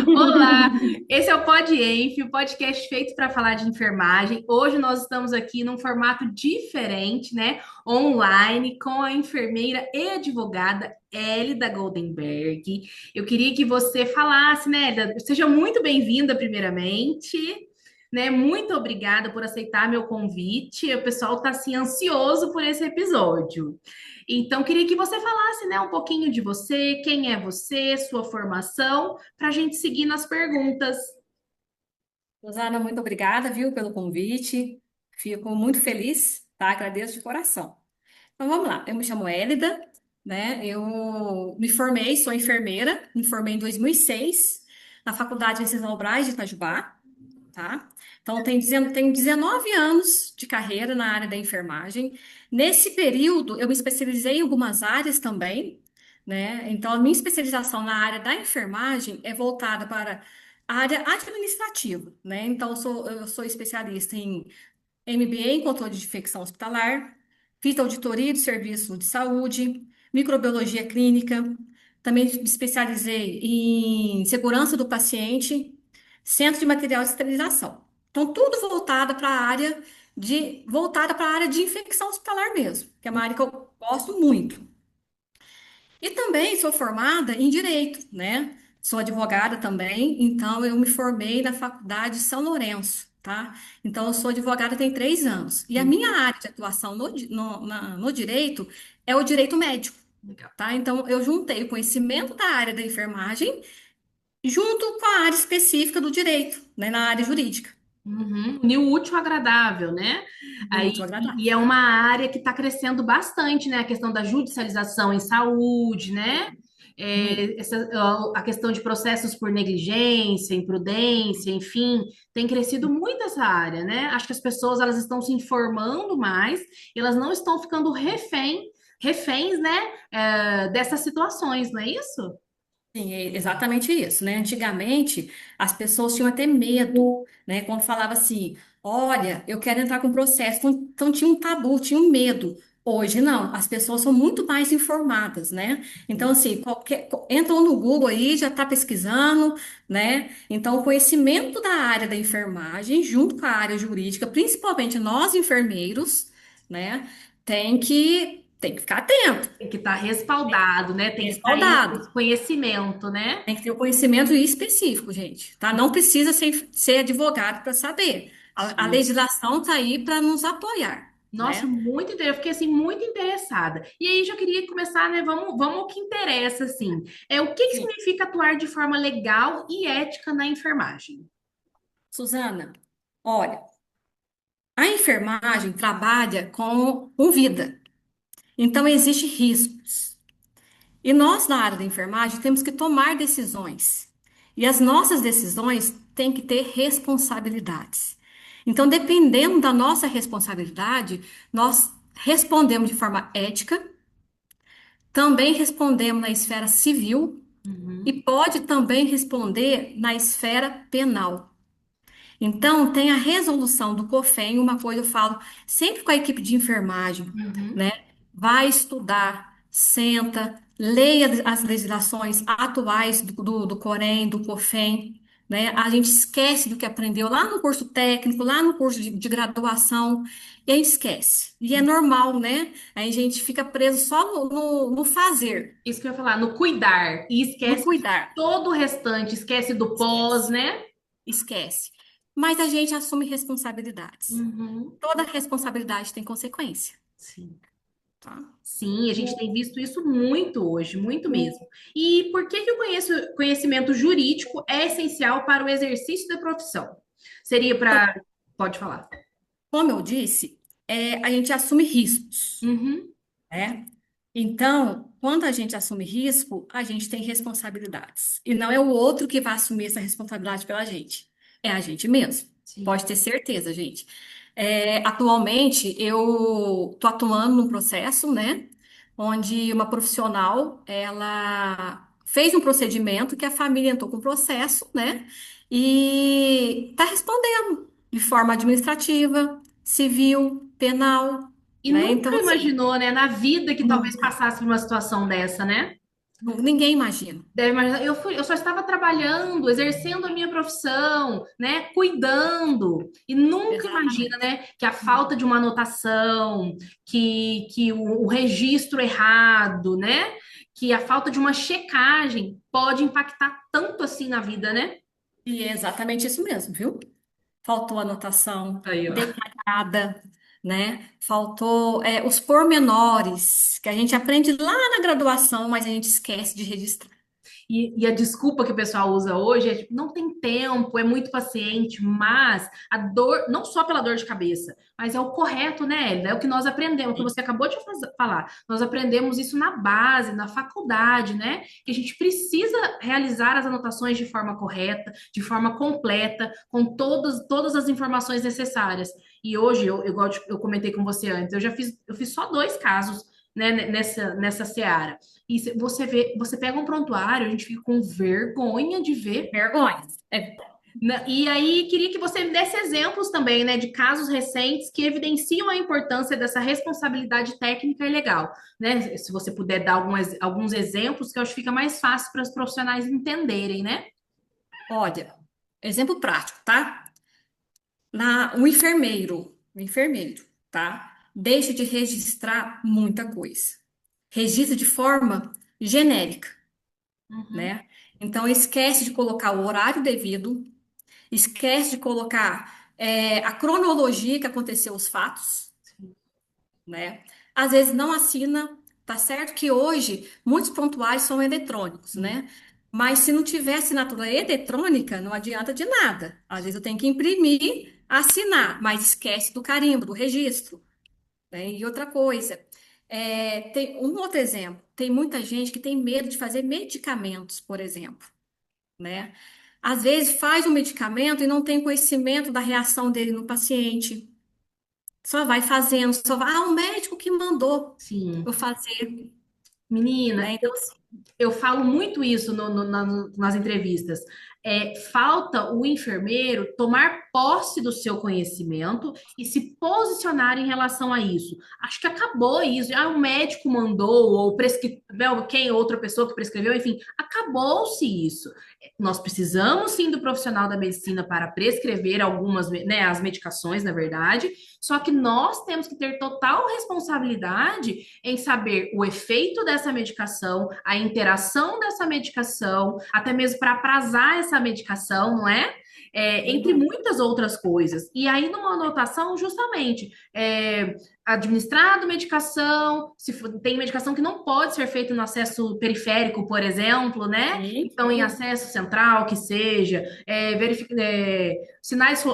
Olá, esse é o PodEnf, o podcast feito para falar de enfermagem. Hoje nós estamos aqui num formato diferente, né? Online, com a enfermeira e advogada Hélida Goldenberg. Eu queria que você falasse, né, Hélida? Seja muito bem-vinda, primeiramente. Né? Muito obrigada por aceitar meu convite. O pessoal está assim ansioso por esse episódio. Então, queria que você falasse, né, um pouquinho de você, quem é você, sua formação, para a gente seguir nas perguntas. Rosana, muito obrigada, viu, pelo convite. Fico muito feliz, tá? Agradeço de coração. Então vamos lá. Eu me chamo Hélida, né? Eu me formei, sou enfermeira, me formei em 2006 na Faculdade Venceslau Braz de Itajubá, tá? Então tenho 19 anos de carreira na área da enfermagem. Nesse período, eu me especializei em algumas áreas também, né? Então a minha especialização na área da enfermagem é voltada para a área administrativa, né? Então eu sou especialista em MBA em controle de infecção hospitalar, fiz auditoria de serviço de saúde, microbiologia clínica, também me especializei em segurança do paciente, centro de material de esterilização. Então, tudo voltada para a área de infecção hospitalar mesmo, que é uma área que eu gosto muito. E também sou formada em direito, né? Sou advogada também, então eu me formei na Faculdade São Lourenço, tá? Então eu sou advogada tem 3 anos. E a Hum, minha área de atuação no direito é o direito médico, legal. tá? Então eu juntei o conhecimento da área da enfermagem junto com a área específica do direito, né? Na área jurídica. Uhum. Unir o útil ao agradável, né? Aí, Muito e agradável. é uma área que está crescendo bastante, né? A questão da judicialização em saúde, né? Muito. A questão de processos por negligência, imprudência, enfim, tem crescido muito essa área, né? Acho que as pessoas elas estão se informando mais e elas não estão ficando reféns, né? Dessas situações, não é isso? Sim, é exatamente isso, né? Antigamente, as pessoas tinham até medo, né? Quando falava assim, olha, eu quero entrar com processo. Então tinha um tabu, tinha um medo. Hoje não, as pessoas são muito mais informadas, né? Então, assim, entram no Google aí, já está pesquisando, né? Então, o conhecimento da área da enfermagem, junto com a área jurídica, principalmente nós enfermeiros, né? Tem que ficar atento, Tem que estar respaldado, né? Tem que estar respaldado. esse conhecimento, né? Tem que ter o conhecimento específico, gente, tá? Não precisa ser advogado para saber. A Sim. legislação está aí para nos apoiar, Nossa, né? muito interessante. Eu fiquei assim muito interessada. E aí já queria começar, né? Vamos ao que interessa, assim. O que que Sim. significa atuar de forma legal e ética na enfermagem? Suzana, olha, a enfermagem trabalha com vida, então existem riscos. E nós, na área da enfermagem, temos que tomar decisões. E as nossas decisões têm que ter responsabilidades. Então, dependendo da nossa responsabilidade, nós respondemos de forma ética. Também respondemos na esfera civil e Uhum, pode também responder na esfera penal. Então, tem a resolução do COFEN, uma coisa eu falo sempre com a equipe de enfermagem, uhum. né? Vai estudar, senta, leia as legislações atuais do Corém, do COFEN, né? A gente esquece do que aprendeu lá no curso técnico, lá no curso de graduação, e a gente esquece. E é normal, né? Aí a gente fica preso só no fazer, Isso que eu ia falar, no cuidar. E no esquece de cuidar. todo o restante, esquece do pós, Esquece, né? esquece. Mas a gente assume responsabilidades. Uhum. Toda responsabilidade tem consequência, Sim. tá? Sim, a gente tem visto isso muito hoje, muito mesmo. E por que que o conhecimento jurídico é essencial para o exercício da profissão? Seria Então, para. Pode falar. como eu disse, a gente assume riscos, Uhum. né? Então, quando a gente assume risco, a gente tem responsabilidades. E não é o outro que vai assumir essa responsabilidade pela gente. É a gente mesmo. Sim. Pode ter certeza, gente. Atualmente, eu estou atuando num processo, né? Onde uma profissional, ela fez um procedimento que a família entrou com processo, né? E está respondendo de forma administrativa, civil, penal, E né? Então, nunca assim, imaginou, né, na vida que talvez nunca. passasse por uma situação dessa, né? Ninguém imagina. Deve imaginar, eu só estava trabalhando, exercendo a minha profissão, né, cuidando, e nunca imagina, Exatamente. né, que a falta de uma anotação, que o registro errado, né, que a falta de uma checagem pode impactar tanto assim na vida, né? E é exatamente isso mesmo, viu? Faltou anotação Aí, ó. detalhada, né? Faltou os pormenores que a gente aprende lá na graduação, mas a gente esquece de registrar. E a desculpa que o pessoal usa hoje é tipo, não tem tempo, é muito paciente, mas a dor, não só pela dor de cabeça, mas é o correto, né, Elida? É o que nós aprendemos, o que Sim. você acabou de falar. Nós aprendemos isso na base, na faculdade, né? Que a gente precisa realizar as anotações de forma correta, de forma completa, com todas as informações necessárias. E hoje, igual eu comentei com você antes, eu fiz só dois casos, né, nessa seara. E você vê, você pega um prontuário, a gente fica com vergonha de ver. Vergonha. E aí, queria que você me desse exemplos também, né, de casos recentes que evidenciam a importância dessa responsabilidade técnica e legal, né? Se você puder dar alguns exemplos, que eu acho que fica mais fácil para os profissionais entenderem, né? Olha, exemplo prático, tá? O enfermeiro, tá? Deixa de registrar muita coisa. Registra de forma genérica, Uhum, né? Então, esquece de colocar o horário devido, esquece de colocar a cronologia que aconteceu os fatos, sim. né? Às vezes não assina, tá certo que hoje muitos prontuários são eletrônicos, Sim. né? Mas se não tiver assinatura eletrônica, não adianta de nada. Às vezes eu tenho que imprimir, assinar, mas esquece do carimbo, do registro, né? E outra coisa, tem um outro exemplo. Tem muita gente que tem medo de fazer medicamentos, por exemplo, né? Às vezes faz um medicamento e não tem conhecimento da reação dele no paciente. Só vai fazendo, só vai. Ah, o médico que mandou eu Sim. fazer, Menina, né? Então, assim, eu falo muito isso nas entrevistas. Falta o enfermeiro tomar posse do seu conhecimento e se posicionar em relação a isso. Acho que acabou isso. Ah, o médico mandou, ou quem outra pessoa que prescreveu, enfim, acabou-se isso. Nós precisamos sim do profissional da medicina para prescrever algumas, né, as medicações, na verdade, só que nós temos que ter total responsabilidade em saber o efeito dessa medicação, a interação dessa medicação, até mesmo para aprazar essa medicação, não é? sem Entre dúvida. muitas outras coisas. E aí, numa anotação, justamente, administrado medicação, tem medicação que não pode ser feita no acesso periférico, por exemplo, né? Sim, Então, em acesso central, que seja, sinais,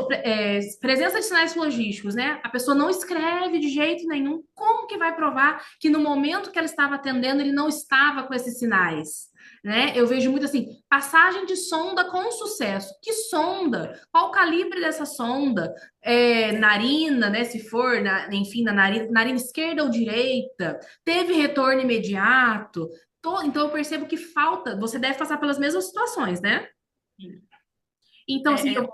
presença de sinais logísticos, né? A pessoa não escreve de jeito nenhum. Como que vai provar que no momento que ela estava atendendo ele não estava com esses sinais? Né? Eu vejo muito assim, passagem de sonda com sucesso. Que sonda? Qual o calibre dessa sonda? Narina, né? Se for, enfim, na narina esquerda ou direita? Teve retorno imediato? Então eu percebo que falta. Você deve passar pelas mesmas situações, né? sim. Então, assim, Olha,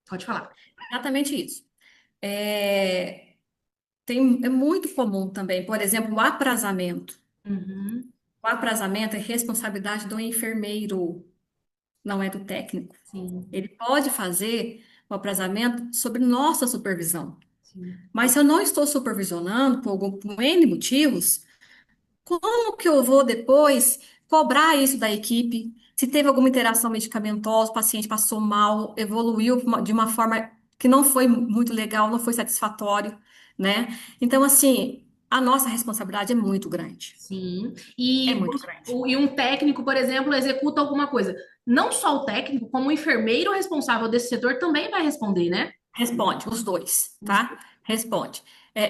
pode falar. exatamente isso. É, é muito comum também, por exemplo, o aprazamento. Uhum, O aprazamento é responsabilidade do enfermeiro, não é do técnico. sim, Ele pode fazer o aprazamento sob nossa supervisão. sim. Mas se eu não estou supervisionando por N motivos, como que eu vou depois cobrar isso da equipe? Se teve alguma interação medicamentosa, o paciente passou mal, evoluiu de uma forma que não foi muito legal, não foi satisfatório, né? Então, assim, a nossa responsabilidade é muito grande. Sim. É muito grande. E um técnico, por exemplo, executa alguma coisa. Não só o técnico, como o enfermeiro responsável desse setor também vai responder, né? Responde, os dois, tá? Responde.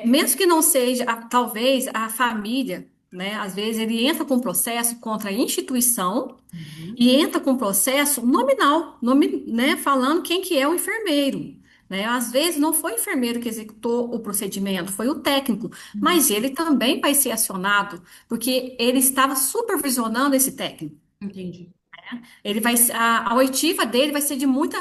Mesmo que não seja, talvez, a família, né? Às vezes ele entra com processo contra a instituição Uhum, e entra com processo nominal, né, falando quem que é o enfermeiro, né? Às vezes não foi o enfermeiro que executou o procedimento, foi o técnico, uhum, mas ele também vai ser acionado, porque ele estava supervisionando esse técnico. entendi. Ele vai, a oitiva dele vai ser de muita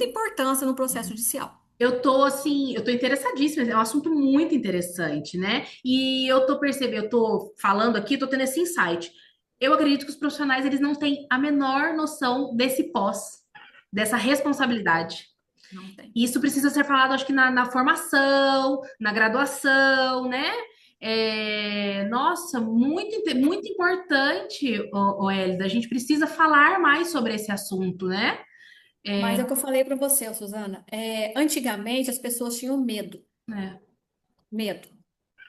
importância no processo judicial. Eu tô assim, eu tô interessadíssima, é um assunto muito interessante, né? E eu tô falando aqui, tô tendo esse insight. eu acredito que os profissionais eles não têm a menor noção desse pós, dessa responsabilidade. Não tem. Isso precisa ser falado, acho que na formação, na graduação, né? Nossa, muito importante, Hélida. A gente precisa falar mais sobre esse assunto, né? Mas é o que eu falei para você, Suzana. Antigamente as pessoas tinham medo, É, medo,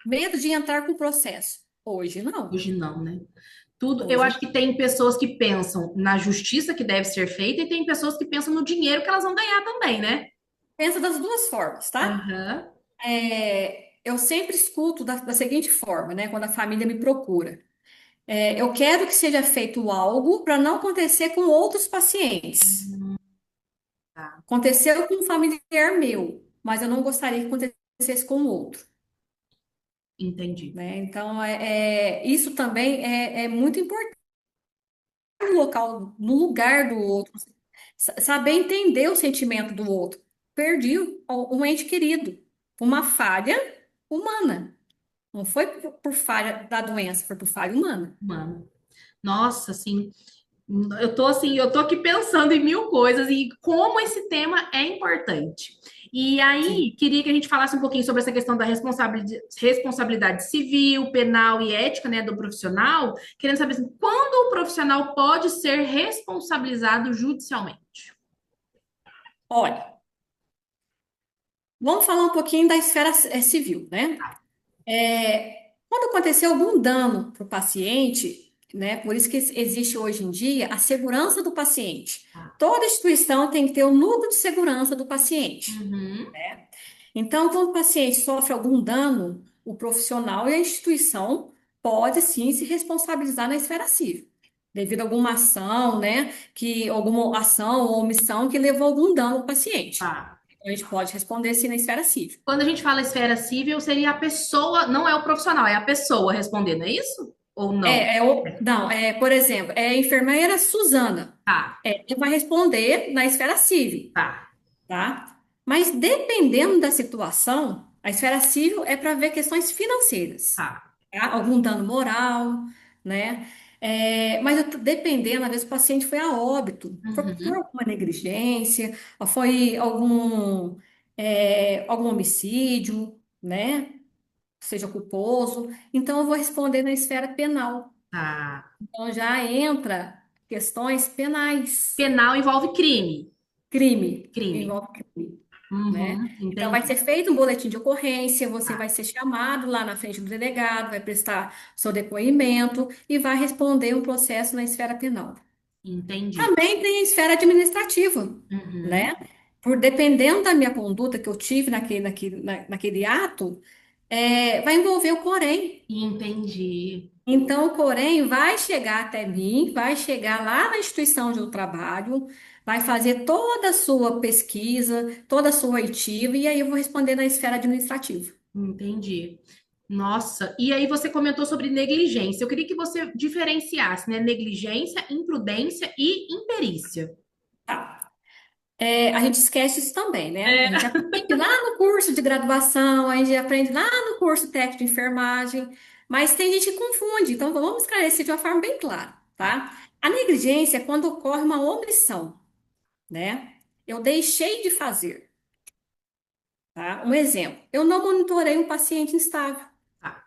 medo de entrar com o processo. Hoje não. hoje não, né? Tudo, eu Hoje acho que tem pessoas que pensam na justiça que deve ser feita e tem pessoas que pensam no dinheiro que elas vão ganhar também, né? pensa das duas formas, tá? Aham, Eu sempre escuto da seguinte forma, né? Quando a família me procura. Eu quero que seja feito algo para não acontecer com outros pacientes. tá, Aconteceu com um familiar meu, mas eu não gostaria que acontecesse com o outro, entendi. né? Então, isso também é muito importante no local, no lugar do outro, saber entender o sentimento do outro. Perdi um ente querido, uma falha humana. Não foi por falha da doença, foi por falha humana. Mano, nossa, assim, eu tô aqui pensando em mil coisas e como esse tema é importante. E Sim. aí, queria que a gente falasse um pouquinho sobre essa questão da responsabilidade civil, penal e ética, né, do profissional, querendo saber assim, quando o profissional pode ser responsabilizado judicialmente? Olha, vamos falar um pouquinho da esfera civil, né? Quando acontecer algum dano para o paciente, né? Por isso que existe hoje em dia a segurança do paciente. Tá. Toda instituição tem que ter o núcleo de segurança do paciente. Uhum, Então, quando o paciente sofre algum dano, o profissional e a instituição pode sim se responsabilizar na esfera civil, devido a alguma ação, né? Que alguma ação ou omissão que levou a algum dano ao paciente. tá. A gente pode responder sim na esfera civil. Quando a gente fala esfera civil, seria a pessoa, não é o profissional, é a pessoa respondendo, é isso? Ou não? Não, por exemplo, a enfermeira Suzana. Tá, Ele vai responder na esfera civil, tá, tá? Mas dependendo da situação, a esfera civil é para ver questões financeiras, tá. tá? Algum dano moral, né? Mas dependendo, às vezes o paciente foi a óbito, foi por Uhum, alguma negligência, ou foi algum homicídio, né? Seja culposo. Então, eu vou responder na esfera penal. tá. Então já entra questões penais. Penal envolve crime. Crime, Crime. envolve crime, né? Uhum, Então vai entendi. ser feito um boletim de ocorrência, você vai Tá, ser chamado lá na frente do delegado, vai prestar seu depoimento e vai responder um processo na esfera penal. entendi. Também tem a esfera administrativa, Uhum, né? Por dependendo da minha conduta que eu tive naquele ato, vai envolver o Corém. entendi. Então, o Corém vai chegar até mim, vai chegar lá na instituição onde eu trabalho, vai fazer toda a sua pesquisa, toda a sua oitiva, e aí eu vou responder na esfera administrativa. Entendi. Nossa, e aí você comentou sobre negligência. Eu queria que você diferenciasse, né? Negligência, imprudência e imperícia. Tá. A gente esquece isso também, né? A É. gente aprende lá no curso de graduação, a gente aprende lá no curso técnico de enfermagem, mas tem gente que confunde, então vamos esclarecer de uma forma bem clara, Tá, tá? A negligência é quando ocorre uma omissão, né? Eu deixei de fazer. Tá? Um exemplo, eu não monitorei um paciente instável, tá,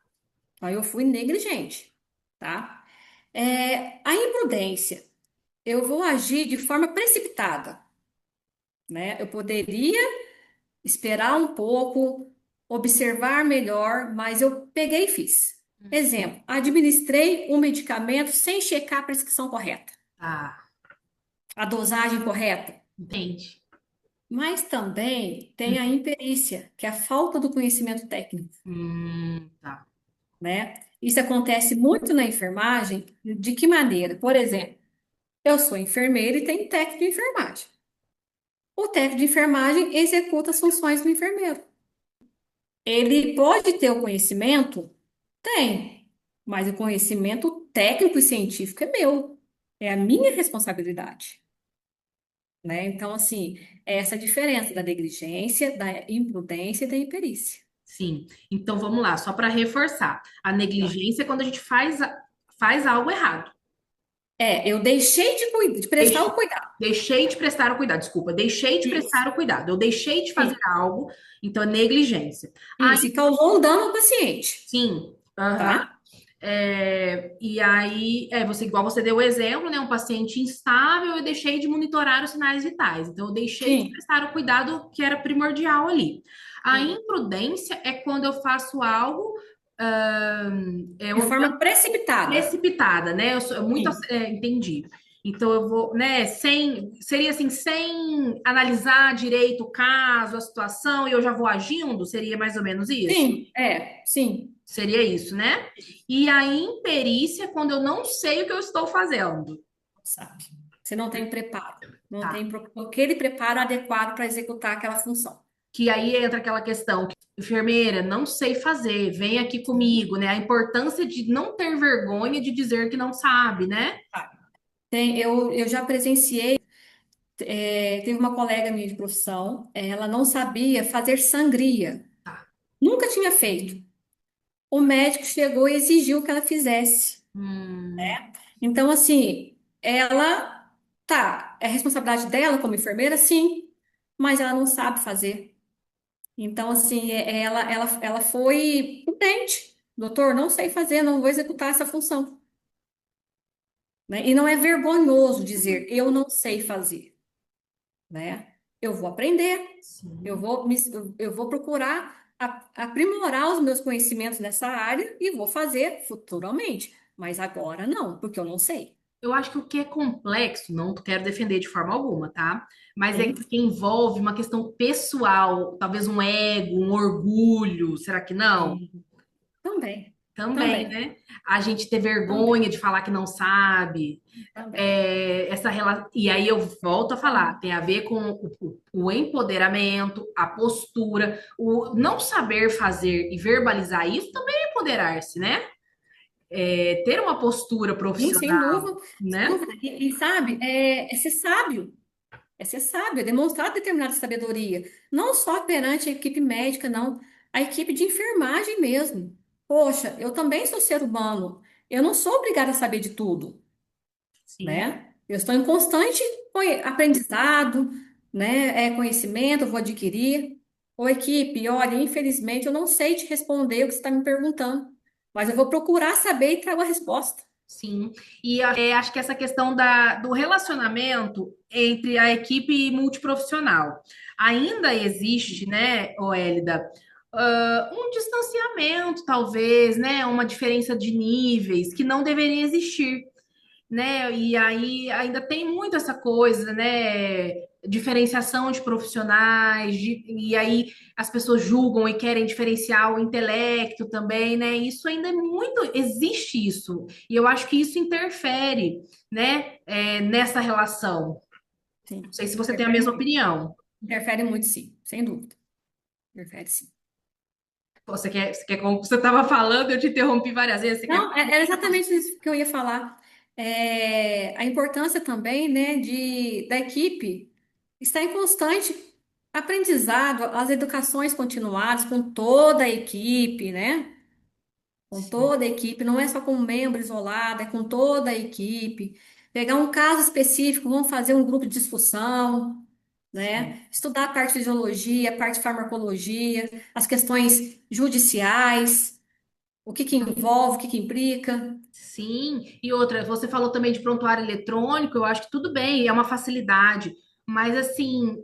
aí eu fui negligente, tá? A imprudência, eu vou agir de forma precipitada, né? Eu poderia esperar um pouco, observar melhor, mas eu peguei e fiz. Exemplo, administrei um medicamento sem checar a prescrição correta, tá. a dosagem correta. Entende? Mas também tem a imperícia, que é a falta do conhecimento técnico. Tá. Né? Isso acontece muito na enfermagem. De que maneira? Por exemplo, eu sou enfermeira e tenho técnico de enfermagem. O técnico de enfermagem executa as funções do enfermeiro. Ele pode ter o conhecimento? Tem, mas o conhecimento técnico e científico é meu. É a minha responsabilidade. Né? Então, assim, é essa a diferença da negligência, da imprudência e da imperícia. Sim. Então vamos lá, só para reforçar. A Tá? negligência é quando a gente faz algo errado. eu deixei de prestar o Deix- cuidado. Deixei de prestar o cuidado, desculpa, deixei de Isso, prestar o cuidado. Eu deixei de fazer sim, algo, então é negligência. Aí, isso, e causou um dano ao paciente, sim, aham. tá? E aí, você, igual você deu o exemplo, né? Um paciente instável, eu deixei de monitorar os sinais vitais. Então, eu deixei de Sim, prestar o cuidado que era primordial ali. A sim. imprudência é quando eu faço algo, De eu forma precipitada. precipitada, né? Eu sou muito, Sim, entendi. Então eu vou, né, seria assim, sem analisar direito o caso, a situação, e eu já vou agindo, seria mais ou menos isso? sim. Seria isso, né? E a imperícia, quando eu não sei o que eu estou fazendo. Sabe? Você não tem preparo, não Tá. tem aquele preparo adequado para executar aquela função. Que aí entra aquela questão, que, enfermeira, não sei fazer, vem aqui Sim. comigo, né? A importância de não ter vergonha de dizer que não sabe, né? Tá. Eu já presenciei, teve uma colega minha de profissão, ela não sabia fazer sangria, Tá. nunca tinha feito. O médico chegou e exigiu que ela fizesse. Hum, Então, assim, é responsabilidade dela como enfermeira, sim, mas ela não sabe fazer. Então, assim, ela foi prudente. Doutor, não sei fazer, não vou executar essa função, né? E não é vergonhoso dizer eu não sei fazer, né? Eu vou aprender, sim. eu vou procurar aprimorar os meus conhecimentos nessa área e vou fazer futuramente, mas agora não, porque eu não sei. Eu acho que o que é complexo, não quero defender de forma alguma, tá? Mas é Sim, que envolve uma questão pessoal, talvez um ego, um orgulho, será que não? sim. Também, Também, também, né? A gente ter também, vergonha de falar que não sabe, também, essa relação. E aí eu volto a falar, também. tem a ver com o empoderamento, a postura, o não saber fazer e verbalizar isso também é empoderar-se, né? Ter uma postura Sim, sem profissional, dúvida, sem né? dúvida. E sabe, é ser sábio. É ser sábio, é demonstrar determinada sabedoria. Não só perante a equipe médica, não. A equipe de enfermagem mesmo. Poxa, eu também sou ser humano. Eu não sou obrigada a saber de tudo, Sim. né? Eu estou em constante aprendizado, né? Conhecimento, eu vou adquirir. Ô, equipe, olha, infelizmente eu não sei te responder o que você está me perguntando, mas eu vou procurar saber e trago a resposta. Sim, e acho que essa questão do relacionamento entre a equipe multiprofissional ainda existe, né, Hélida, um distanciamento, talvez, né, uma diferença de níveis que não deveria existir, né? E aí ainda tem muito essa coisa, né? Diferenciação de profissionais, e aí as pessoas julgam e querem diferenciar o intelecto também, né? Isso ainda é muito, existe isso, e eu acho que isso interfere, né? Nessa relação. Não Sim, sei se você tem a interfere mesma muito. opinião. Interfere muito, sim, sem dúvida. Interfere, sim. Como você estava falando, eu te interrompi várias vezes. Você quer? Não, era exatamente isso que eu ia falar. A importância também, né, da equipe estar em constante aprendizado, as educações continuadas com toda a equipe, né? Com Sim, toda a equipe, não é só com um membro isolado, é com toda a equipe. Pegar um caso específico, vamos fazer um grupo de discussão, sim. né? Estudar a parte de fisiologia, a parte de farmacologia, as questões judiciais, o que que envolve, o que que implica. Sim, e outra, você falou também de prontuário eletrônico, eu acho que tudo bem, é uma facilidade, mas assim,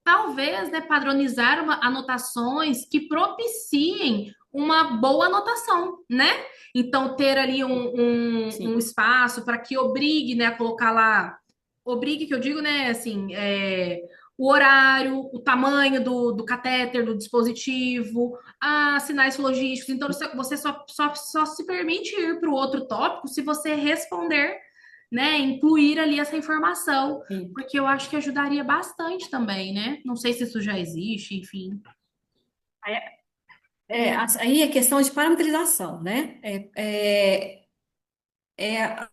talvez, né, padronizar anotações que propiciem uma boa anotação, né? Então, ter ali um Sim. espaço para que obrigue, né, a colocar lá, obrigue, que eu digo, né, assim, o horário, o tamanho do catéter, do dispositivo, sinais logísticos. Então, você só se permite ir para o outro tópico se você responder, né? Incluir ali essa informação, Sim. porque eu acho que ajudaria bastante também, né? Não sei se isso já existe, enfim. Aí aí é questão de parametrização, né?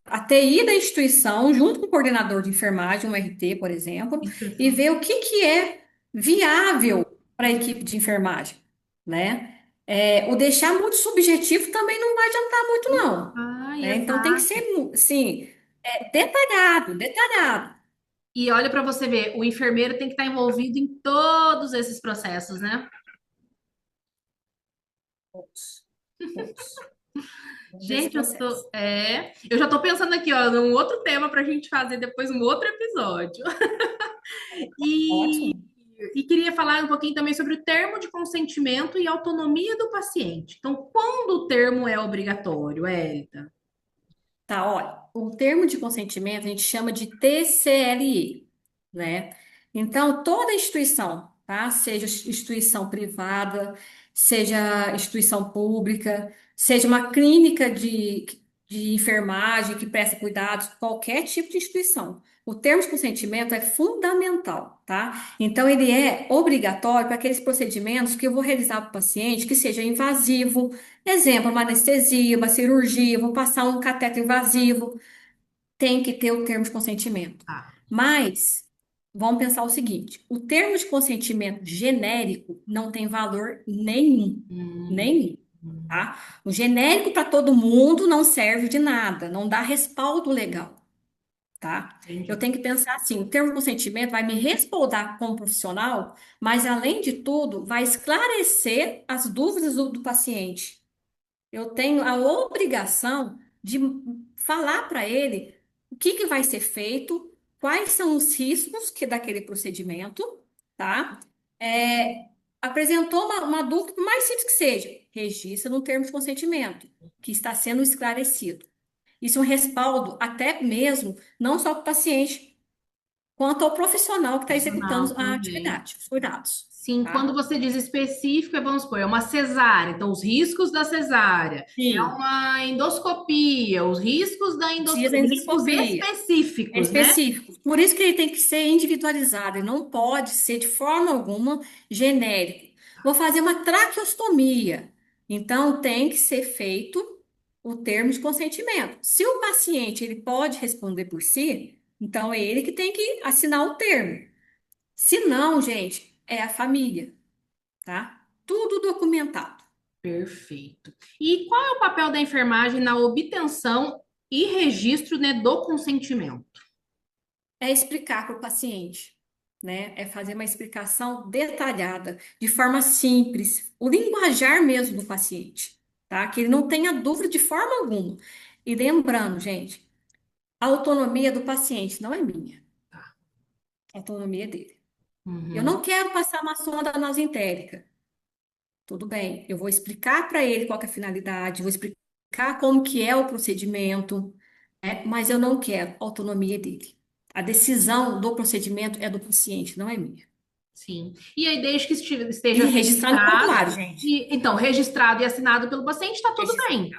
A TI da instituição, junto com o coordenador de enfermagem, um RT, por exemplo, Isso eu e falo. ver o que que é viável para a equipe de enfermagem, né? O deixar muito subjetivo também não vai adiantar muito, não. Ai, Né? Então tem que exato. ser, sim. É detalhado, detalhado. E olha para você ver, o enfermeiro tem que estar envolvido em todos esses processos, né? Todos, todos, todos esse Gente, processo. eu já tô pensando aqui, ó, num outro tema para a gente fazer depois um outro episódio. E, Ótimo. e queria falar um pouquinho também sobre o termo de consentimento e autonomia do paciente. Então, quando o termo é obrigatório, Elita? Tá, olha, o termo de consentimento a gente chama de TCLI, né? Então, toda instituição, tá? Seja instituição privada, seja instituição pública, seja uma clínica de enfermagem que presta cuidados, qualquer tipo de instituição. O termo de consentimento é fundamental, tá? Então, ele é obrigatório para aqueles procedimentos que eu vou realizar para o paciente que seja invasivo. Exemplo, uma anestesia, uma cirurgia, vou passar um cateter invasivo, tem que ter o termo de consentimento. Ah, Mas vamos pensar o seguinte: o termo de consentimento genérico não tem valor nenhum, hum, nenhum, hum, tá? O genérico para todo mundo não serve de nada, não dá respaldo legal, tá? Eu entendi. tenho que pensar assim: o termo de consentimento vai me respaldar como profissional, mas além de tudo, vai esclarecer as dúvidas do paciente. Eu tenho a obrigação de falar para ele o que que vai ser feito, quais são os riscos que daquele procedimento, tá? É, apresentou uma dúvida, por mais simples que seja, registra no termo de consentimento, que está sendo esclarecido. Isso é um respaldo até mesmo, não só para o paciente, quanto ao profissional que está executando Profissional a também. atividade, os cuidados, Sim, quando tá? você diz específico, vamos supor, é uma cesárea, então os riscos da cesárea, é Sim, uma endoscopia, os riscos da precisa endoscopia, riscos endoscopia. É específicos, né? específico. Por isso que ele tem que ser individualizado. Ele não pode ser de forma alguma genérico. Vou fazer uma traqueostomia. Então, tem que ser feito o termo de consentimento. Se o paciente ele pode responder por si, então é ele que tem que assinar o termo. Se não, gente, é a família, tá? Tudo documentado. Perfeito. E qual é o papel da enfermagem na obtenção e registro, né, do consentimento? É explicar para o paciente, né? É fazer uma explicação detalhada, de forma simples, o linguajar mesmo do paciente, tá? Que ele não tenha dúvida de forma alguma. E lembrando, gente, a autonomia do paciente não é minha, a autonomia é dele. Eu Uhum. não quero passar uma sonda nasentérica. Tudo bem, eu vou explicar para ele qual que é a finalidade, vou explicar como que é o procedimento, né? Mas eu não quero a autonomia dele. A decisão do procedimento é do paciente, não é minha. Sim. E aí, desde que esteja E registrar no registrado, prontuário, gente. e então, registrado e assinado pelo paciente, está tudo Registrar. bem.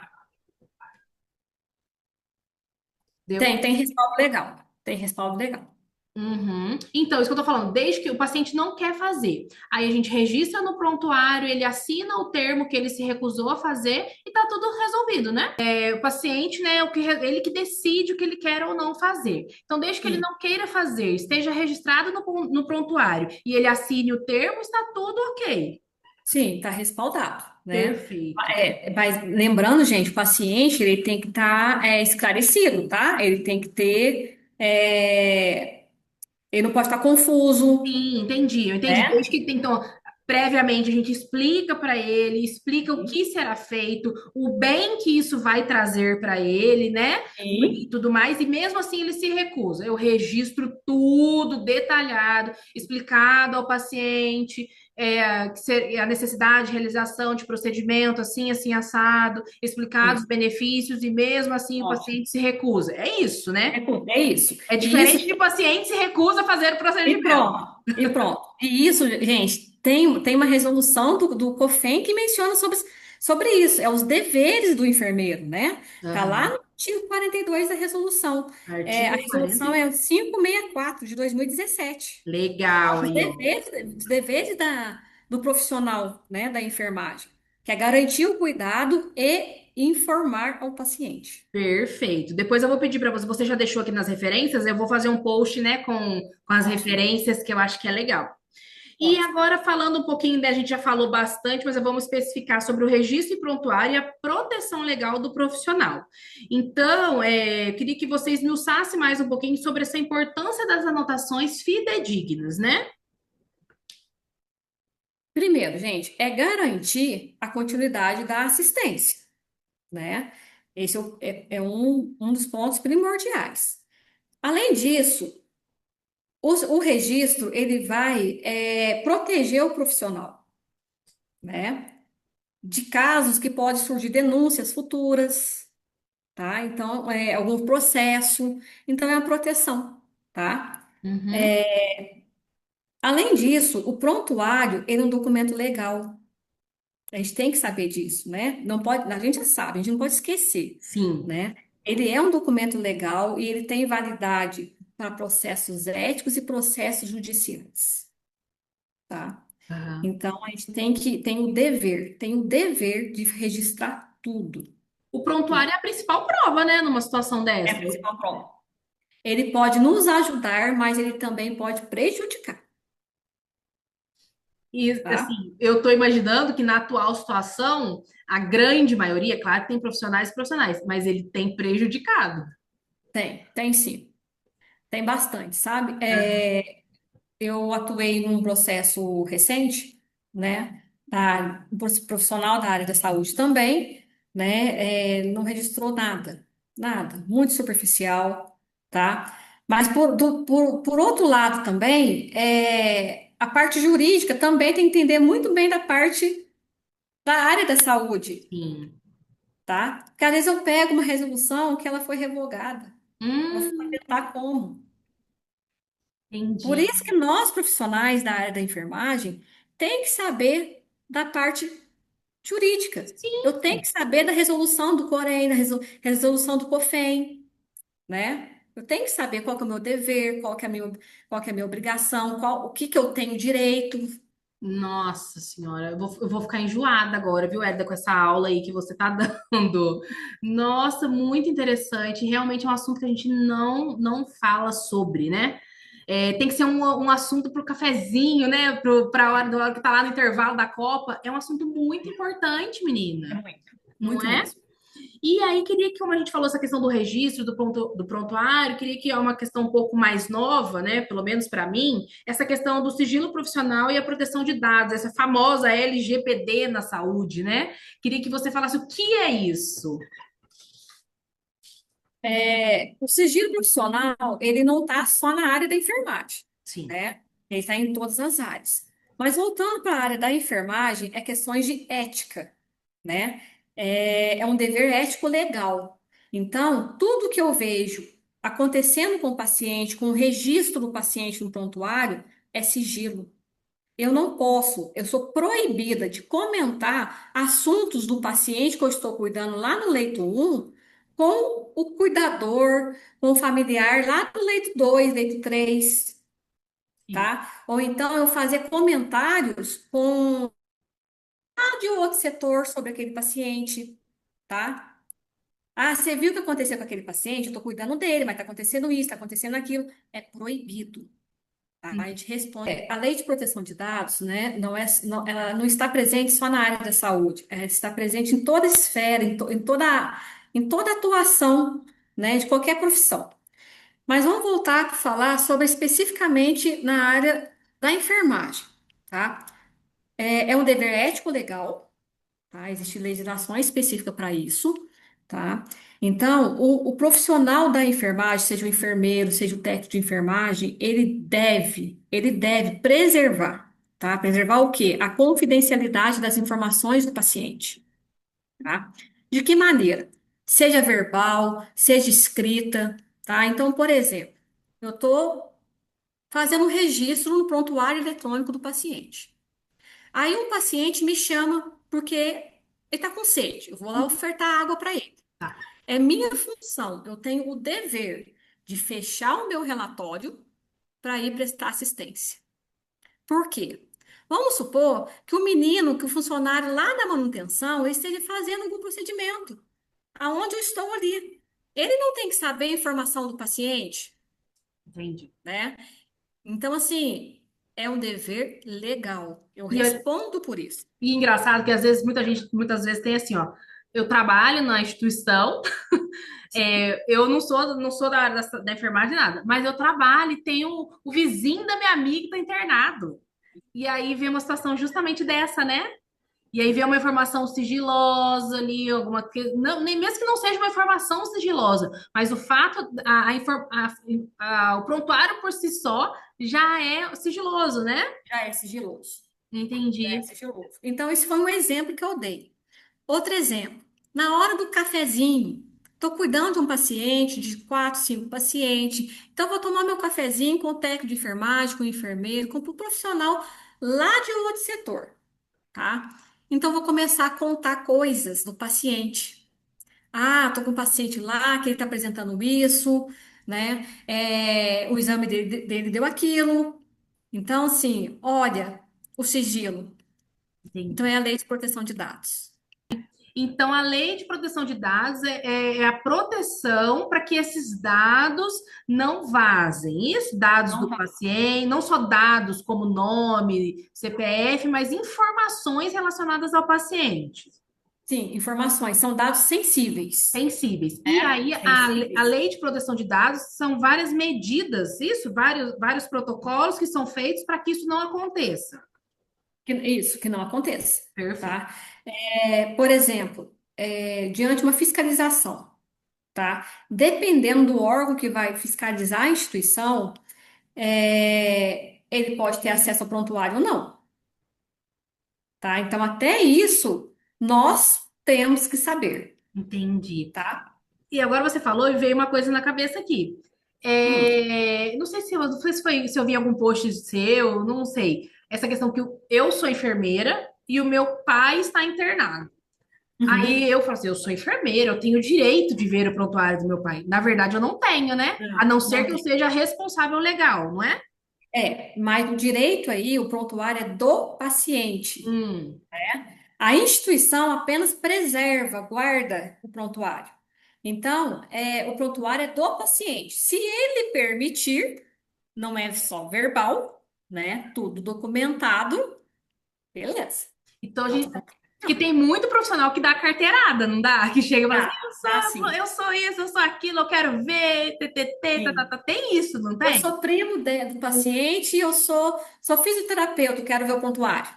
Deu. Tem respaldo legal. Tem respaldo legal. Uhum. Então, isso que eu tô falando, desde que o paciente não quer fazer. Aí a gente registra no prontuário, ele assina o termo que ele se recusou a fazer e tá tudo resolvido, né? É, o paciente, né, ele que decide o que ele quer ou não fazer. Então, desde que ele Sim, não queira fazer, esteja registrado no prontuário e ele assine o termo, está tudo ok. sim, está respaldado, né? Perfeito. Mas lembrando, gente, o paciente ele tem que estar esclarecido, tá? Ele tem que ter, ele não pode estar confuso, Sim, entendi. Eu entendi. né? Desde que, então, previamente a gente explica para ele, explica o que será feito, o bem que isso vai trazer para ele, né? E Sim, tudo mais, e mesmo assim ele se recusa. Eu registro tudo detalhado, explicado ao paciente, a necessidade de realização de procedimento assim, assim, assado, explicados os sim. benefícios, e mesmo assim o Ótimo. paciente se recusa. É isso, né? É isso. É E isso diferente de paciente se recusa a fazer o E procedimento. pronto, e pronto. E isso, gente, tem uma resolução do COFEN que menciona sobre isso. É os deveres do enfermeiro, né? Tá lá Aham. no artigo 42 da resolução. A Artigo 40. resolução é o 564 de 2017. Legal aí, ó. Os deveres do profissional, né, da enfermagem, que é garantir o cuidado e informar ao paciente. Perfeito. Depois eu vou pedir para você, você já deixou aqui nas referências, eu vou fazer um post, né, com as Ótimo. referências que eu acho que é legal. E Pode. agora, falando um pouquinho, a gente já falou bastante, mas vamos especificar sobre o registro e prontuário e a proteção legal do profissional. Então, queria que vocês me usassem mais um pouquinho sobre essa importância das anotações fidedignas, né? Primeiro, gente, é garantir a continuidade da assistência, né? Esse é um dos pontos primordiais. Além disso, o registro ele vai proteger o profissional, né? De casos que podem surgir denúncias futuras, tá? Então, algum processo. Então, é a proteção, tá? Uhum, Além disso, o prontuário ele é um documento legal. A gente tem que saber disso, né? Não pode, a gente já sabe, a gente não pode esquecer, sim. né? Ele é um documento legal e ele tem validade para processos éticos e processos judiciais, tá? Aham. Então, a gente tem o dever de registrar tudo, O prontuário tudo. é a principal prova, né, numa situação É a dessa. principal prova. Ele pode nos ajudar, mas ele também pode prejudicar, E, tá? assim, eu estou imaginando que na atual situação, a grande maioria, claro que tem profissionais e profissionais, mas ele tem prejudicado. Tem sim. Tem bastante, sabe? Aham. Eu atuei num processo recente, né? Um profissional da área da saúde também, né? Não registrou nada, nada, muito superficial, tá? Mas por outro lado também, a parte jurídica também tem que entender muito bem da parte da área da saúde, Sim. tá? Porque às vezes eu pego uma resolução que ela foi revogada. Eu vou Hum, fundamentar como? Por entendi. isso que nós, profissionais da área da enfermagem, tem que saber da parte jurídica. Eu tenho Sim. que saber da resolução do Corém, da resolução do COFEN, né? Eu tenho que saber qual que é o meu dever, qual que é a minha obrigação, o que que eu tenho direito, Nossa senhora, eu vou ficar enjoada agora, viu, Edda, com essa aula aí que você tá dando. Nossa, muito interessante. Realmente é um assunto que a gente não fala sobre, né? Tem que ser um assunto para o cafezinho, né? Para a hora que tá lá no intervalo da Copa. É um assunto muito importante, é menina, muito, não muito é? mesmo. E aí, queria que, como a gente falou, essa questão do registro, do prontuário, queria que é uma questão um pouco mais nova, né? Pelo menos para mim, essa questão do sigilo profissional e a proteção de dados, essa famosa LGPD na saúde, né? Queria que você falasse o que é isso. O sigilo profissional, ele não está só na área da enfermagem, Sim. né? Ele está em todas as áreas. Mas voltando para a área da enfermagem, é questões de ética, né? É um dever ético legal. Então, tudo que eu vejo acontecendo com o paciente, com o registro do paciente no prontuário, é sigilo. Eu sou proibida de comentar assuntos do paciente que eu estou cuidando lá no leito um com o cuidador, com o familiar lá no leito 2, leito 3, Sim. tá? Ou então eu fazer comentários com de outro setor sobre aquele paciente, tá? Ah, você viu o que aconteceu com aquele paciente? Eu estou cuidando dele, mas está acontecendo isso, está acontecendo aquilo. É proibido. Tá? A gente responde. A lei de proteção de dados, né, ela não está presente só na área da saúde, ela está presente em toda esfera, em toda atuação, né, de qualquer profissão. Mas vamos voltar a falar sobre especificamente na área da enfermagem, tá? É um dever ético legal, tá? Existe legislação específica para isso, tá? Então, o profissional da enfermagem, seja o enfermeiro, seja o técnico de enfermagem, ele deve preservar, tá? Preservar o quê? A confidencialidade das informações do paciente, tá? De que maneira? Seja verbal, seja escrita, tá? Então, por exemplo, eu estou fazendo um registro no prontuário eletrônico do paciente. Aí um paciente me chama porque ele está com sede. Eu vou lá ofertar água para ele. Tá. É minha função. Eu tenho o dever de fechar o meu relatório para ir prestar assistência. Por quê? Vamos supor que o menino, que o funcionário lá da manutenção, ele esteja fazendo algum procedimento, aonde eu estou ali. Ele não tem que saber a informação do paciente, Entendi. né? Então, assim, é um dever legal. Eu E, respondo por isso. e engraçado que às vezes muita gente, muitas vezes tem assim, ó, eu trabalho na instituição, eu não sou da área da enfermagem nada, mas eu trabalho e tenho o vizinho da minha amiga que tá internado. E aí vem uma situação justamente dessa, né? E aí vem uma informação sigilosa ali, alguma que não, nem mesmo que não seja uma informação sigilosa, mas o fato, o prontuário por si só já é sigiloso, né? Já é sigiloso. Já é Entendi. sigiloso. Então, esse foi um exemplo que eu dei. Outro exemplo, na hora do cafezinho, estou cuidando de um paciente, de quatro, cinco pacientes, então vou tomar meu cafezinho com o técnico de enfermagem, com o enfermeiro, com o profissional lá de outro setor, tá? Então vou começar a contar coisas do paciente. Ah, tô com um paciente lá que ele está apresentando isso, né? O exame dele deu aquilo. Então, assim, olha o sigilo. Então, Entendi. é a lei de proteção de dados. Então, a lei de proteção de dados é a proteção para que esses dados não vazem. Isso, dados Não do vai. paciente, não só dados como nome, CPF, mas informações relacionadas ao paciente. Sim, informações são dados sensíveis, Sensíveis. E né? aí, a Sensíveis. lei de proteção de dados são várias medidas, isso, vários protocolos que são feitos para que isso não aconteça. Isso, que não aconteça, Perfeito. tá? Por exemplo, diante de uma fiscalização, tá? Dependendo do órgão que vai fiscalizar a instituição, ele pode ter acesso ao prontuário ou não, tá? Então, até isso, nós temos que saber, Entendi. tá? E agora você falou e veio uma coisa na cabeça aqui. Hum, Não sei se eu vi em algum post seu, não sei. Essa questão que eu sou enfermeira e o meu pai está internado. uhum. Aí eu falo assim, eu sou enfermeira, eu tenho o direito de ver o prontuário do meu pai. Na verdade, eu não tenho, né? A Não, não ser não que eu tem. seja responsável legal, não é? Mas o direito aí, o prontuário é do paciente. Hum, A instituição apenas preserva, guarda o prontuário. Então, o prontuário é do paciente. Se ele permitir, não é só verbal, né? Tudo documentado, beleza. então a Tá gente. tudo Que documentado. tem muito profissional que dá carteirada, não dá? Que chega e fala assim, Dá sim. eu sou isso, eu sou aquilo, eu quero ver, ttt, tá, tá, Sim. tá. Tem isso, não Eu tem? sou primo do paciente e eu sou fisioterapeuta, quero ver o prontuário.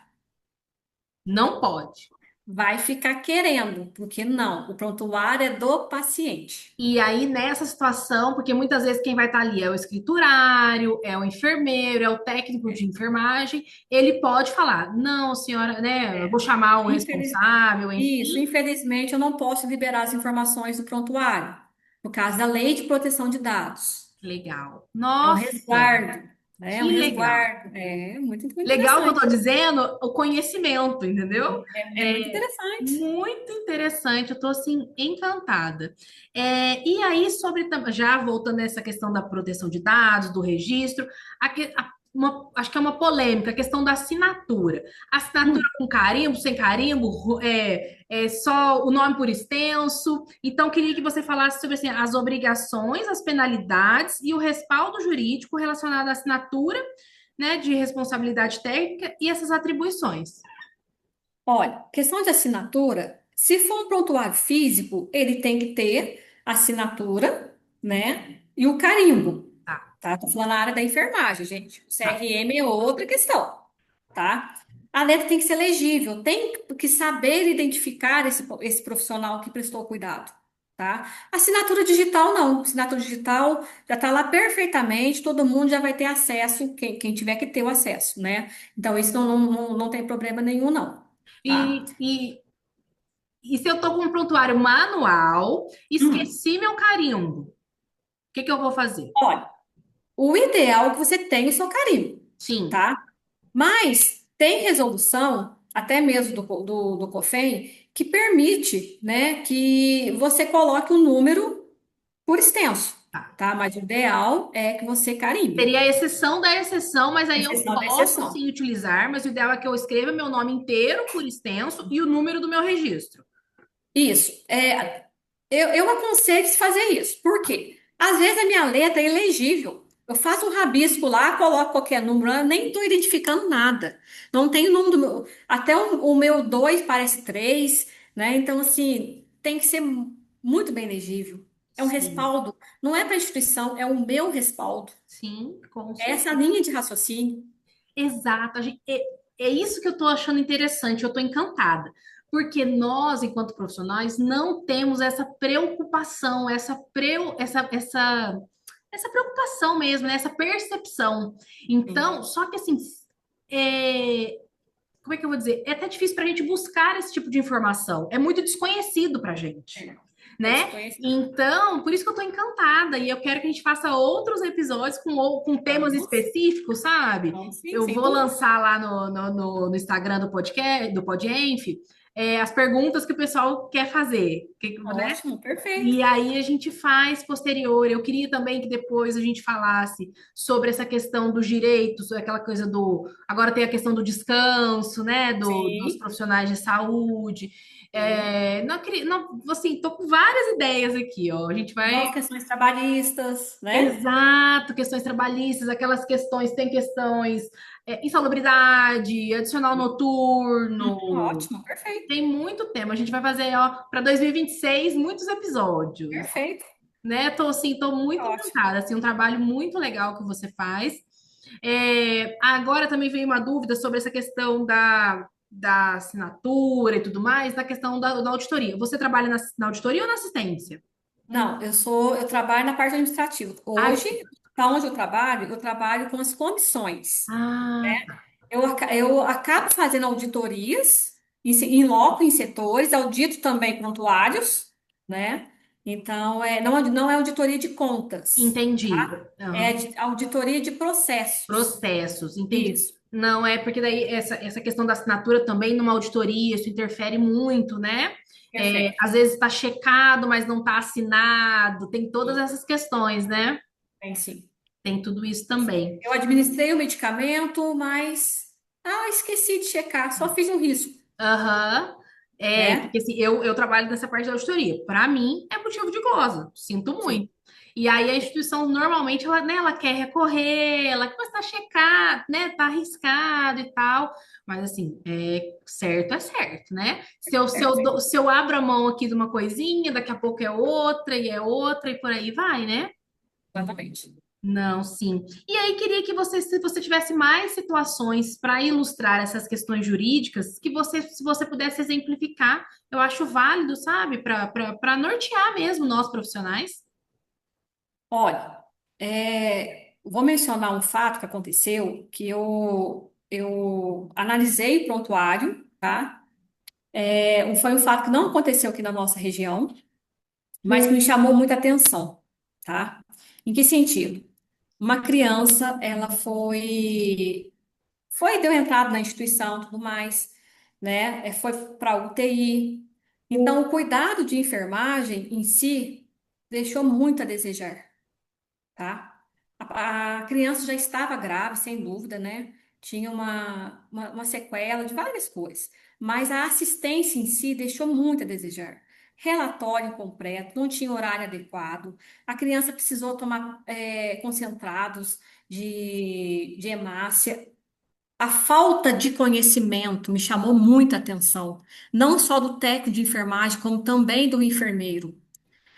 Não pode. Vai ficar querendo, porque não, o prontuário é do paciente. E aí, nessa situação, porque muitas vezes quem vai estar ali é o escriturário, é o enfermeiro, é o técnico de enfermagem, ele pode falar, não, senhora, né, eu vou chamar o Infeliz... responsável, Isso, enfim. infelizmente, eu não posso liberar as informações do prontuário, no caso da Lei de Proteção de Dados. Legal. É um Nossa, resguardo, né? É um que legal. resguardo. É muito Legal que eu tô interessante. dizendo, o conhecimento, entendeu? É muito interessante. Muito interessante, eu tô assim encantada. E aí, já voltando a essa questão da proteção de dados, do registro, acho que é uma polêmica, a questão da assinatura. Assinatura Hum, com carimbo, sem carimbo, é só o nome por extenso. Então, queria que você falasse sobre assim, as obrigações, as penalidades e o respaldo jurídico relacionado à assinatura, né, de responsabilidade técnica e essas atribuições. Olha, questão de assinatura, se for um prontuário físico, ele tem que ter assinatura, né? E o carimbo. Tá, Tá? Tô falando na área da enfermagem, gente. O tá. CRM é outra questão, tá? A letra tem que ser legível, tem que saber identificar esse profissional que prestou cuidado, tá? Assinatura digital, não. Assinatura digital já está lá perfeitamente, todo mundo já vai ter acesso, quem tiver que ter o acesso, né? Então, isso não tem problema nenhum, não, tá? E, e, e se eu tô com um prontuário manual, Hum. esqueci meu carimbo, o que que eu vou fazer? Olha, o ideal é que você tenha o seu carimbo, Sim, tá? Mas tem resolução, até mesmo do COFEN, que permite, né, que você coloque um número por extenso, tá. tá? Mas o ideal é que você carimbe, Seria a exceção da exceção, mas aí eu exceção da posso exceção. sim utilizar, mas o ideal é que eu escreva meu nome inteiro por extenso e o número do meu registro. Isso. Eu aconselho se fazer isso. Por quê? Às vezes a minha letra é ilegível. Eu faço um rabisco lá, coloco qualquer número, eu nem estou identificando nada. Não tem número do meu, até o meu 2 parece 3, né? Então, assim, tem que ser muito bem legível. É um Sim, respaldo. Não é para a instituição, é o meu respaldo. sim, com É essa certeza. linha de raciocínio. Exato. É isso que eu estou achando interessante, eu estou encantada. Porque nós, enquanto profissionais, não temos essa preocupação, essa preocupação mesmo, né? Essa percepção. Sim. Então, só que assim, é, como é que eu vou dizer? É até difícil para a gente buscar esse tipo de informação. É muito desconhecido para a gente, É, é né? desconhecido. Então, por isso que eu tô encantada e eu quero que a gente faça outros episódios com temas Vamos, específicos, sabe? vamos sim, Eu sem vou dúvida. lançar lá no Instagram do podcast, do Podienf, as perguntas que o pessoal quer fazer, né? Ótimo, perfeito. E aí a gente faz posterior. Eu queria também que depois a gente falasse sobre essa questão dos direitos, aquela coisa do. Agora tem a questão do descanso, né? Dos Sim, profissionais de saúde. sim. Não, assim, tô com várias ideias aqui, ó. A gente vai. Igual as questões trabalhistas, né? Exato, questões trabalhistas, aquelas questões, tem questões, insalubridade, adicional noturno. Ótimo, perfeito, Tem muito tema. A gente vai fazer, ó, para 2026, muitos episódios, perfeito. né? Tô muito Ótimo. encantada, assim, um trabalho muito legal que você faz. Agora também veio uma dúvida sobre essa questão da assinatura e tudo mais, da questão da auditoria. Você trabalha na auditoria ou na assistência? Não, eu trabalho na parte administrativa. Ah, Hoje, para onde eu trabalho com as comissões. ah, Eu acabo fazendo auditorias em loco, em setores, audito também prontuários, né? Então, não é auditoria de contas, entendi. é Aham. auditoria de processos. Processos, entendi. Isso, Não é porque daí essa questão da assinatura também numa auditoria, isso interfere muito, né? perfeito. Às vezes está checado, mas não está assinado, tem todas essas questões, né? Tem sim. Tem tudo isso também. Eu administrei o medicamento, mas esqueci de checar, só fiz um risco, Aham. né? Porque assim, eu trabalho nessa parte da auditoria. Para mim, é motivo de glosa. Sinto Sim, muito. E aí a instituição normalmente ela quer recorrer, ela começa a checar, né? Tá arriscado e tal. Mas assim, certo é certo, né? perfeito. Se eu abro a mão aqui de uma coisinha, daqui a pouco é outra e por aí vai, né? Exatamente. Não, sim. E aí queria que você, se você tivesse mais situações para ilustrar essas questões jurídicas, se você pudesse exemplificar, eu acho válido, sabe, para nortear mesmo nós profissionais. Olha, vou mencionar um fato que aconteceu, que eu analisei o prontuário, tá? Foi um fato que não aconteceu aqui na nossa região, mas que me chamou muita atenção, tá? Em que sentido? Uma criança, ela deu entrada na instituição, tudo mais, né? Foi para UTI. Então, o cuidado de enfermagem em si deixou muito a desejar, tá? A criança já estava grave, sem dúvida, né? Tinha uma sequela de várias coisas, mas a assistência em si deixou muito a desejar. Relatório completo, não tinha horário adequado, a criança precisou tomar concentrados de hemácia. A falta de conhecimento me chamou muita atenção, não só do técnico de enfermagem, como também do enfermeiro.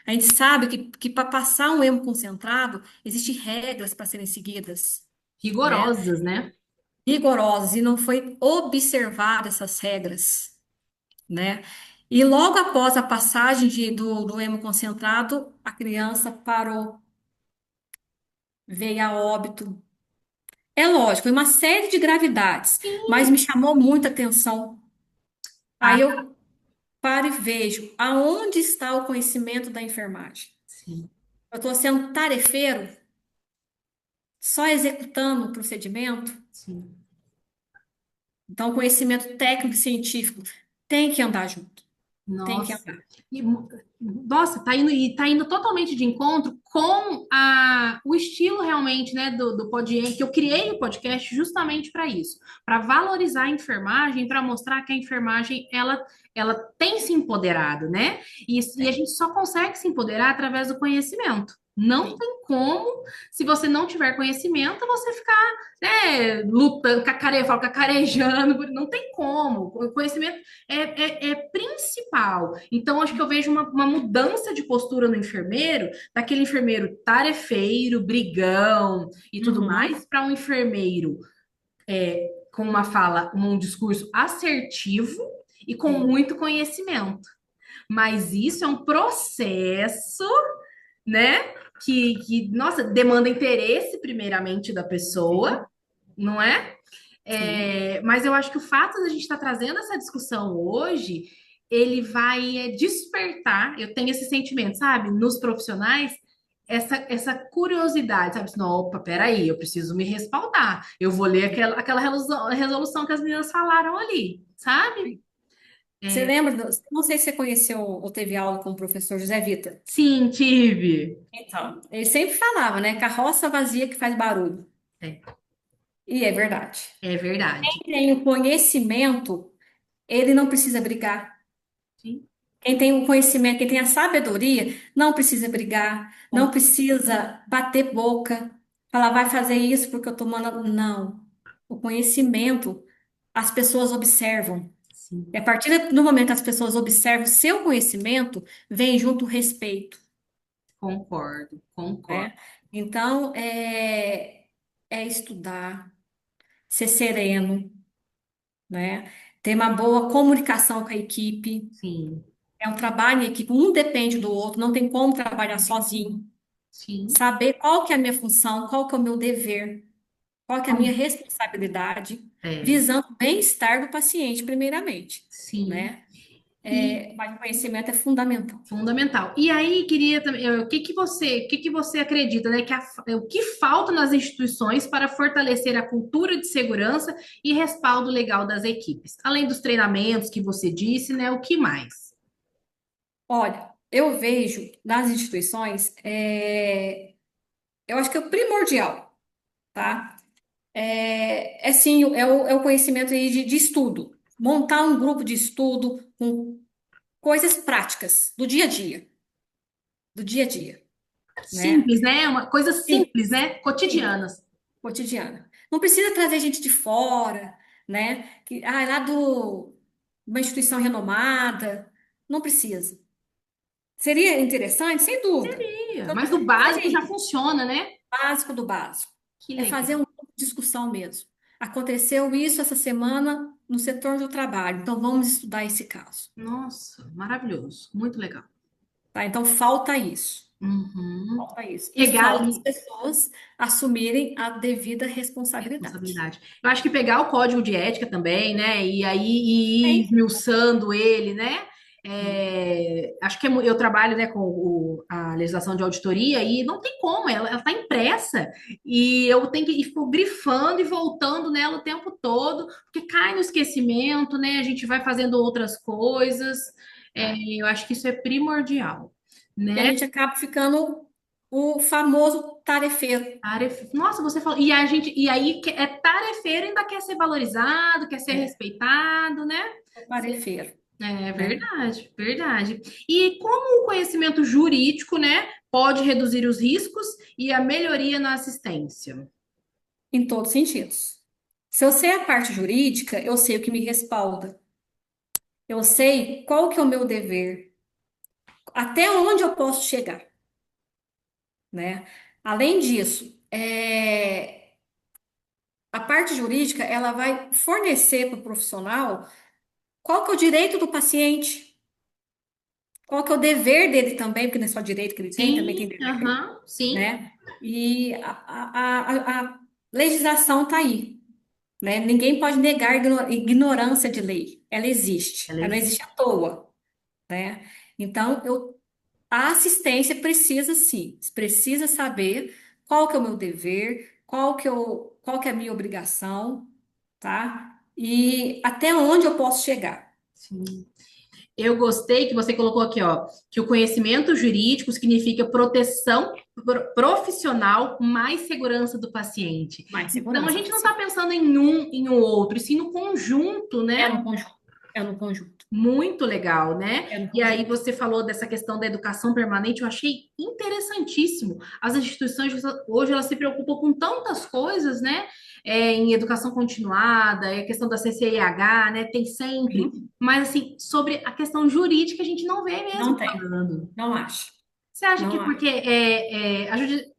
A gente sabe que para passar um hemo concentrado, existem regras para serem seguidas, né? Rigorosas, né? Rigorosas, e não foi observar essas regras, né? E logo após a passagem do hemo concentrado, a criança parou, veio a óbito. É lógico, é uma série de gravidades, mas me chamou muita atenção. Ah, Aí eu paro e vejo aonde está o conhecimento da enfermagem. sim, Eu estou sendo tarefeiro, só executando o procedimento. sim. Então, o conhecimento técnico e científico tem que andar junto. Tem que Nossa. andar. E, nossa, tá indo totalmente de encontro com o estilo realmente, né, do podcast, que eu criei o podcast justamente para isso, para valorizar a enfermagem, para mostrar que a enfermagem ela tem se empoderado, né? E a Tem. gente só consegue se empoderar através do conhecimento. Não Sim. tem como, se você não tiver conhecimento, você ficar, né, lutando, eu falo, cacarejando, não tem como. O conhecimento é principal. Então, acho que eu vejo uma mudança de postura no enfermeiro, daquele enfermeiro tarefeiro, brigão e tudo Uhum. mais, para um enfermeiro com uma fala, um discurso assertivo e com Sim. muito conhecimento. Mas isso é um processo, né? Nossa, demanda interesse, primeiramente, da pessoa, Sim. não é? Sim. Mas eu acho que o fato de a gente estar trazendo essa discussão hoje, ele vai despertar, eu tenho esse sentimento, sabe, nos profissionais, essa curiosidade, sabe? Assim, não, opa, peraí, eu preciso me respaldar. Eu vou ler aquela resolução que as meninas falaram ali, sabe? Você lembra? Não sei se você conheceu ou teve aula com o professor José Vitor. Sim, tive. Então, ele sempre falava, né? Carroça vazia que faz barulho. É, E é verdade. é verdade. Quem tem o conhecimento, ele não precisa brigar. Sim, Quem tem o conhecimento, quem tem a sabedoria, não precisa brigar, não com- precisa bater boca, falar, vai fazer isso porque eu tô mandando. Não. O conhecimento, as pessoas observam. E sim, a partir do momento que as pessoas observam o seu conhecimento, vem junto o respeito, concordo, concordo. né? Então, é estudar, ser sereno, né? Ter uma boa comunicação com a equipe. Sim, É um trabalho em equipe, um depende do outro, não tem como trabalhar sozinho. sim. Saber qual que é a minha função, qual que é o meu dever, qual que é a minha Hum, responsabilidade, É, visando o bem-estar do paciente, primeiramente, sim. né? E Mas o conhecimento é fundamental. fundamental. E aí, queria também, o que que você acredita, né, o que falta nas instituições para fortalecer a cultura de segurança e respaldo legal das equipes? Além dos treinamentos que você disse, né, o que mais? Olha, eu vejo nas instituições, eu acho que é o primordial, tá? É sim, é o conhecimento aí de estudo. Montar um grupo de estudo com coisas práticas do dia a dia, né? Simples, né? Uma coisa simples, Simples, né? simples, Cotidianas. cotidiana. Não precisa trazer gente de fora, né? Lá uma instituição renomada. Não precisa. Seria interessante, sem dúvida. Então, Mas o faz básico já aí, funciona, né? básico do básico. Que É legal. fazer uma discussão mesmo. Aconteceu isso essa semana no setor do trabalho, então vamos estudar esse caso. Nossa, maravilhoso. Muito legal. Tá? Então falta isso. Uhum. Falta isso. E Pegar falta as pessoas assumirem a devida responsabilidade. responsabilidade. Eu acho que pegar o código de ética também, né? E aí ir Tem. esmiuçando ele, né? Sim. Acho que eu trabalho, né, com a legislação de auditoria e não tem como, ela está impressa e eu tenho que ir fico grifando e voltando nela o tempo todo, porque cai no esquecimento, né? A gente vai fazendo outras coisas. Tá? Eu acho que isso é primordial, E a né? gente acaba ficando o famoso tarefeiro. Nossa, você falou. E a gente, e aí é tarefeiro, ainda quer ser valorizado, quer ser É, respeitado, né? o tarefeiro, É né? verdade, verdade. E como o conhecimento jurídico, né, pode reduzir os riscos e a melhoria na assistência? Em todos os sentidos. Se eu sei a parte jurídica, eu sei o que me respalda. Eu sei qual que é o meu dever, até onde eu posso chegar, né? Além disso, a parte jurídica, ela vai fornecer para o profissional qual que é o direito do paciente, qual que é o dever dele também, porque não é só direito que ele tem, também tem Sim, dever, aham, sim, né? E a legislação está aí, né? Ninguém pode negar a ignorância de lei. Ela existe. ela Ela não existe. existe à toa, né? Então, a assistência precisa sim, precisa saber qual que é o meu dever, qual que é a minha obrigação, tá? E até onde eu posso chegar. Sim. Eu gostei que você colocou aqui, ó, que o conhecimento jurídico significa proteção profissional mais segurança do paciente. Mais Então, a segurança do gente não está paciente. pensando em um outro, e sim no conjunto, É né? no conjunto. É no conjunto. Muito legal, né? É no E aí conjunto. você falou dessa questão da educação permanente, eu achei interessantíssimo. As instituições hoje elas se preocupam com tantas coisas, né? Em educação continuada, a questão da CCIH, né? Tem sempre. Sim, Mas assim, sobre a questão jurídica, a gente não vê não mesmo tem. falando. Não acho. Você acha que Não porque acho.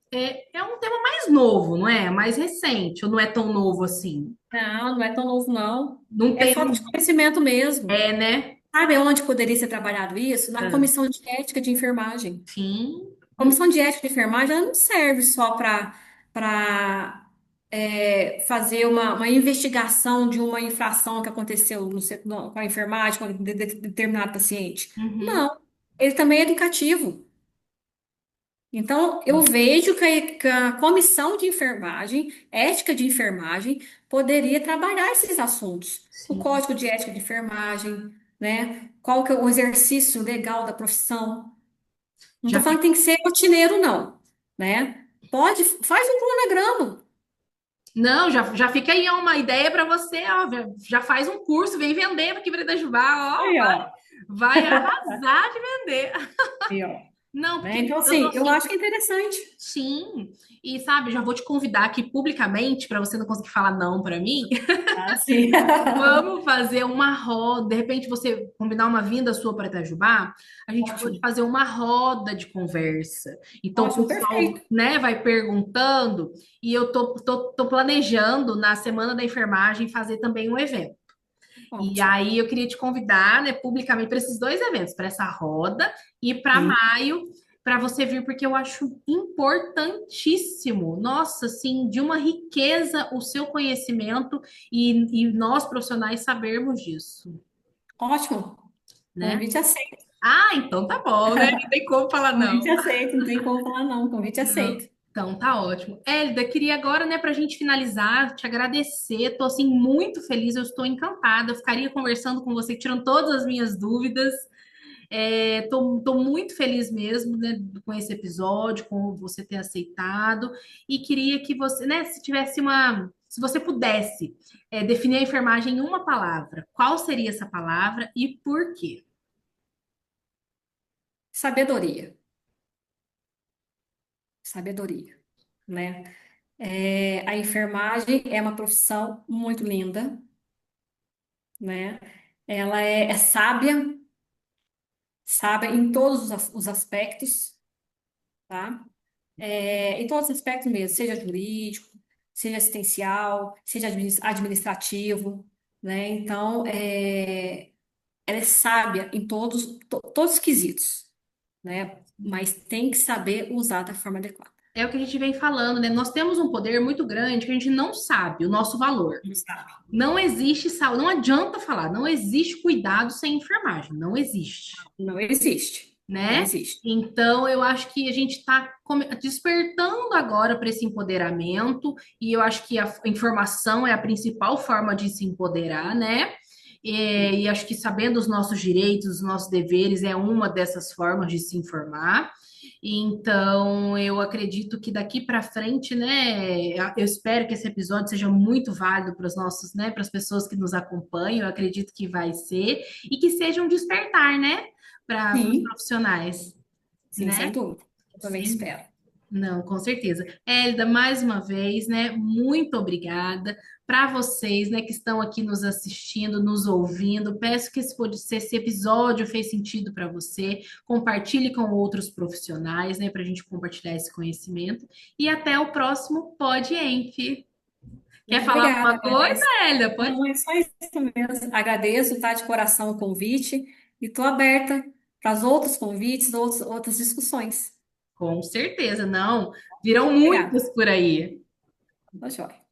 é um tema mais novo, não é? Mais recente, ou não é tão novo assim? Não, não é tão novo, não. Não É tem, falta de conhecimento mesmo. né? Sabe onde poderia ser trabalhado isso? Na Ah, comissão de ética de enfermagem. sim. A comissão de ética de enfermagem ela não serve só para fazer uma investigação de uma infração que aconteceu com a enfermagem, com determinado paciente. Uhum. Não, ele também é educativo. Então, eu vejo que a comissão de enfermagem, ética de enfermagem, poderia trabalhar esses assuntos. O Sim. código de ética de enfermagem, né? Qual que é o exercício legal da profissão. Não Já estou falando que tem que ser rotineiro, não, né? Faz um cronograma. Não, já fica aí uma ideia para você, ó, já faz um curso, vem vender aqui para Itajubá, ó, Aí, ó. vai arrasar de vender. Aí, ó. Não, Né? porque Então, eu tô assim, eu assim, acho que é interessante. sim. E sabe, já vou te convidar aqui publicamente para você não conseguir falar não para mim. Ah, sim. Vamos fazer uma roda, de repente você combinar uma vinda sua para Itajubá, a gente pode Ótimo. fazer uma roda de conversa. Então, o Ótimo, pessoal, perfeito. né, vai perguntando e eu tô planejando na Semana da Enfermagem fazer também um evento. E Ótimo. aí eu queria te convidar, né, publicamente para esses dois eventos, para essa roda e para Sim. maio, para você vir, porque eu acho importantíssimo. Nossa, assim, de uma riqueza o seu conhecimento e nós profissionais sabermos disso, Ótimo. né? Convite aceito. Ah, então tá bom, né? Não tem como falar Convite não. aceito. Não tem como falar não. Convite Não. aceito. Então tá ótimo. Hélida, queria agora, né, para a gente finalizar, te agradecer. Tô assim muito feliz, eu estou encantada. Eu ficaria conversando com você, tirando todas as minhas dúvidas. Tô muito feliz mesmo, né, com esse episódio, com você ter aceitado. E queria que você, né, se você pudesse, definir a enfermagem em uma palavra, qual seria essa palavra e por quê? Sabedoria. Sabedoria, né? A enfermagem é uma profissão muito linda, né? Ela é sábia, sábia em todos os aspectos, tá? Em todos os aspectos mesmo, seja jurídico, seja assistencial, seja administrativo, né? Então, ela é sábia em todos os quesitos, né? Mas tem que saber usar da forma adequada. É o que a gente vem falando, né? Nós temos um poder muito grande que a gente não sabe o nosso valor. Não sabe? Não existe saúde, não adianta falar, não existe cuidado sem enfermagem, não existe, Não existe. Não né? existe. Então, eu acho que a gente está despertando agora para esse empoderamento, e eu acho que a informação é a principal forma de se empoderar, né? E acho que sabendo os nossos direitos, os nossos deveres, é uma dessas formas de se informar. Então, eu acredito que daqui para frente, né, eu espero que esse episódio seja muito válido para os nossos, né, para as pessoas que nos acompanham, eu acredito que vai ser, e que seja um despertar, né, para os Sim, profissionais, sim, sem né? dúvida. Eu também Sim, espero. não, com certeza. Hélida, mais uma vez, né? Muito obrigada para vocês, né, que estão aqui nos assistindo, nos ouvindo. Peço que se esse episódio fez sentido para você, compartilhe com outros profissionais, né, para a gente compartilhar esse conhecimento. E até o próximo Pod Enf. Quer Muito falar obrigada, alguma coisa, agradeço. Hélida? Pode. Não, é só isso mesmo. Agradeço, tá, de coração o convite e estou aberta para os outros convites, outras discussões. Com certeza, não. Virão Obrigada. muitos por aí. Tá joia.